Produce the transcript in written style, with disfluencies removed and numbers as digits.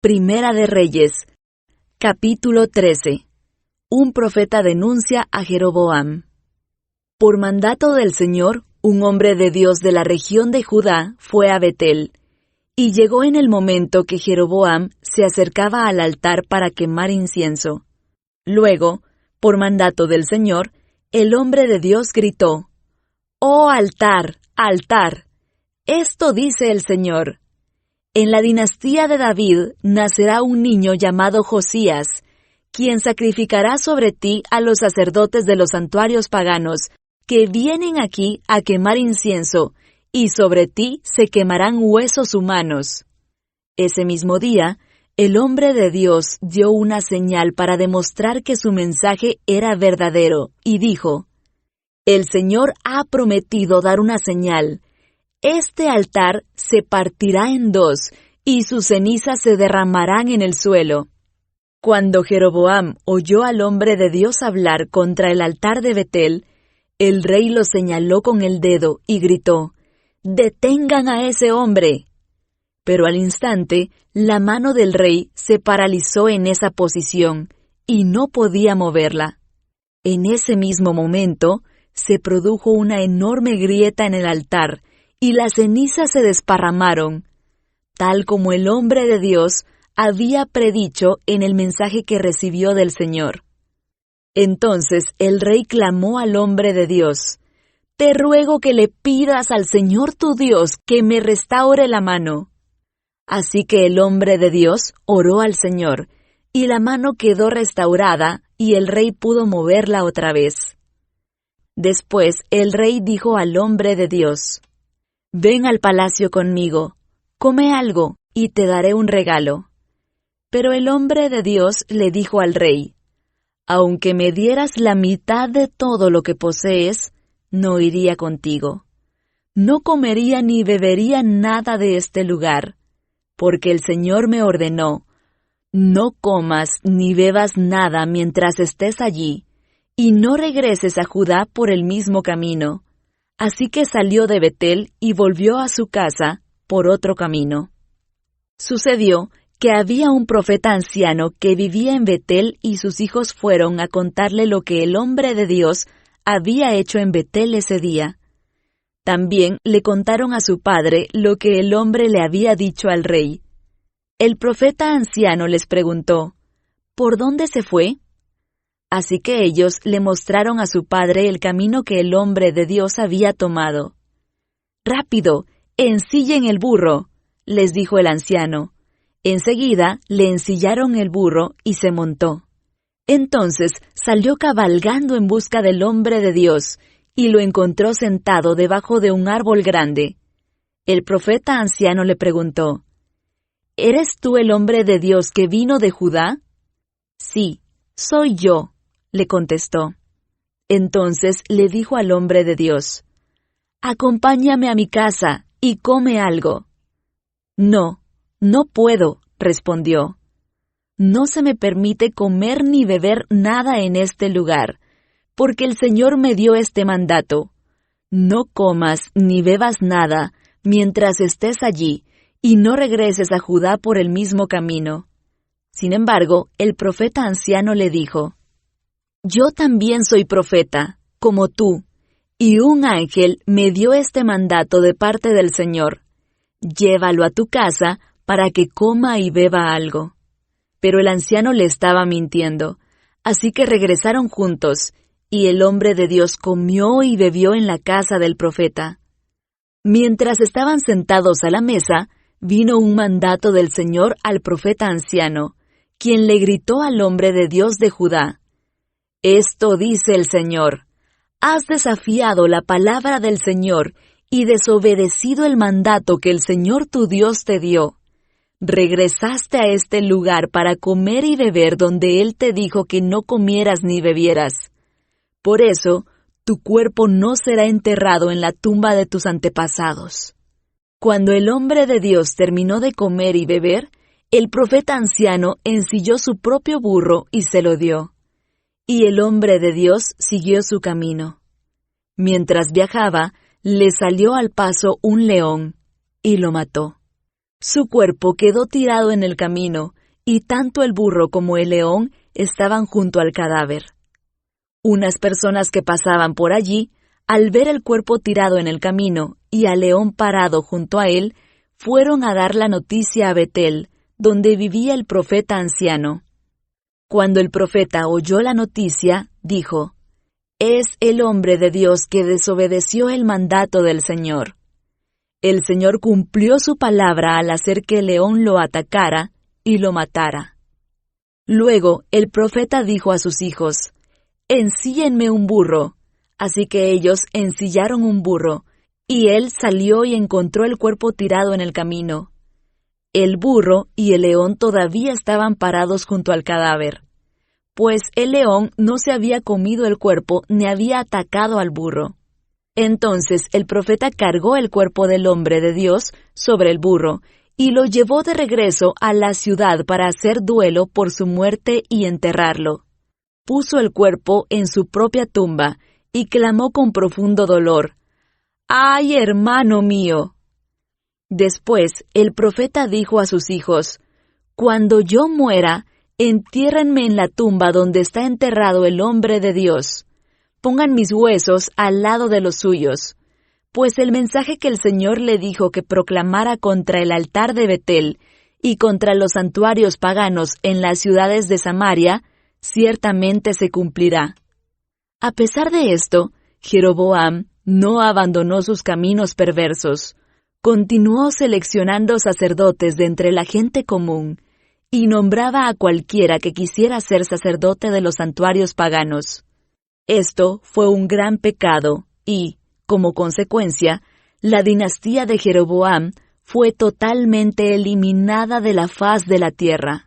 Primera de Reyes, capítulo 13. Un profeta denuncia a Jeroboam. Por mandato del Señor, un hombre de Dios de la región de Judá fue a Betel, y llegó en el momento que Jeroboam se acercaba al altar para quemar incienso. Luego, por mandato del Señor, el hombre de Dios gritó: «¡Oh altar, altar! Esto dice el Señor. En la dinastía de David nacerá un niño llamado Josías, quien sacrificará sobre ti a los sacerdotes de los santuarios paganos, que vienen aquí a quemar incienso, y sobre ti se quemarán huesos humanos». Ese mismo día, el hombre de Dios dio una señal para demostrar que su mensaje era verdadero, y dijo: «El Señor ha prometido dar una señal. Este altar se partirá en dos, y sus cenizas se derramarán en el suelo». Cuando Jeroboam oyó al hombre de Dios hablar contra el altar de Betel, el rey lo señaló con el dedo y gritó: «¡Detengan a ese hombre!». Pero al instante, la mano del rey se paralizó en esa posición, y no podía moverla. En ese mismo momento, se produjo una enorme grieta en el altar, y las cenizas se desparramaron, tal como el hombre de Dios había predicho en el mensaje que recibió del Señor. Entonces el rey clamó al hombre de Dios: «Te ruego que le pidas al Señor tu Dios que me restaure la mano». Así que el hombre de Dios oró al Señor, y la mano quedó restaurada, y el rey pudo moverla otra vez. Después el rey dijo al hombre de Dios: «Ven al palacio conmigo, come algo, y te daré un regalo». Pero el hombre de Dios le dijo al rey: «Aunque me dieras la mitad de todo lo que posees, no iría contigo. No comería ni bebería nada de este lugar, porque el Señor me ordenó: no comas ni bebas nada mientras estés allí, y no regreses a Judá por el mismo camino». Así que salió de Betel y volvió a su casa por otro camino. Sucedió que había un profeta anciano que vivía en Betel, y sus hijos fueron a contarle lo que el hombre de Dios había hecho en Betel ese día. También le contaron a su padre lo que el hombre le había dicho al rey. El profeta anciano les preguntó: «¿Por dónde se fue?». Así que ellos le mostraron a su padre el camino que el hombre de Dios había tomado. «¡Rápido, ensillen el burro!», les dijo el anciano. Enseguida le ensillaron el burro y se montó. Entonces salió cabalgando en busca del hombre de Dios, y lo encontró sentado debajo de un árbol grande. El profeta anciano le preguntó: «¿Eres tú el hombre de Dios que vino de Judá?». «Sí, soy yo», le contestó. Entonces le dijo al hombre de Dios: «Acompáñame a mi casa y come algo». «No, no puedo», respondió. «No se me permite comer ni beber nada en este lugar, porque el Señor me dio este mandato: no comas ni bebas nada mientras estés allí, y no regreses a Judá por el mismo camino». Sin embargo, el profeta anciano le dijo: «Yo también soy profeta, como tú, y un ángel me dio este mandato de parte del Señor: llévalo a tu casa para que coma y beba algo». Pero el anciano le estaba mintiendo, así que regresaron juntos, y el hombre de Dios comió y bebió en la casa del profeta. Mientras estaban sentados a la mesa, vino un mandato del Señor al profeta anciano, quien le gritó al hombre de Dios de Judá: «Esto dice el Señor: has desafiado la palabra del Señor y desobedecido el mandato que el Señor tu Dios te dio. Regresaste a este lugar para comer y beber donde Él te dijo que no comieras ni bebieras. Por eso, tu cuerpo no será enterrado en la tumba de tus antepasados». Cuando el hombre de Dios terminó de comer y beber, el profeta anciano ensilló su propio burro y se lo dio. Y el hombre de Dios siguió su camino. Mientras viajaba, le salió al paso un león, y lo mató. Su cuerpo quedó tirado en el camino, y tanto el burro como el león estaban junto al cadáver. Unas personas que pasaban por allí, al ver el cuerpo tirado en el camino y al león parado junto a él, fueron a dar la noticia a Betel, donde vivía el profeta anciano. Cuando el profeta oyó la noticia, dijo: «Es el hombre de Dios que desobedeció el mandato del Señor». El Señor cumplió su palabra al hacer que el león lo atacara y lo matara. Luego el profeta dijo a sus hijos: «Ensíllenme un burro». Así que ellos ensillaron un burro, y él salió y encontró el cuerpo tirado en el camino. El burro y el león todavía estaban parados junto al cadáver, pues el león no se había comido el cuerpo ni había atacado al burro. Entonces el profeta cargó el cuerpo del hombre de Dios sobre el burro y lo llevó de regreso a la ciudad para hacer duelo por su muerte y enterrarlo. Puso el cuerpo en su propia tumba y clamó con profundo dolor: «¡Ay, hermano mío!». Después el profeta dijo a sus hijos: «Cuando yo muera, entiérrenme en la tumba donde está enterrado el hombre de Dios. Pongan mis huesos al lado de los suyos». Pues el mensaje que el Señor le dijo que proclamara contra el altar de Betel y contra los santuarios paganos en las ciudades de Samaria, ciertamente se cumplirá. A pesar de esto, Jeroboam no abandonó sus caminos perversos. Continuó seleccionando sacerdotes de entre la gente común y nombraba a cualquiera que quisiera ser sacerdote de los santuarios paganos. Esto fue un gran pecado y, como consecuencia, la dinastía de Jeroboam fue totalmente eliminada de la faz de la tierra.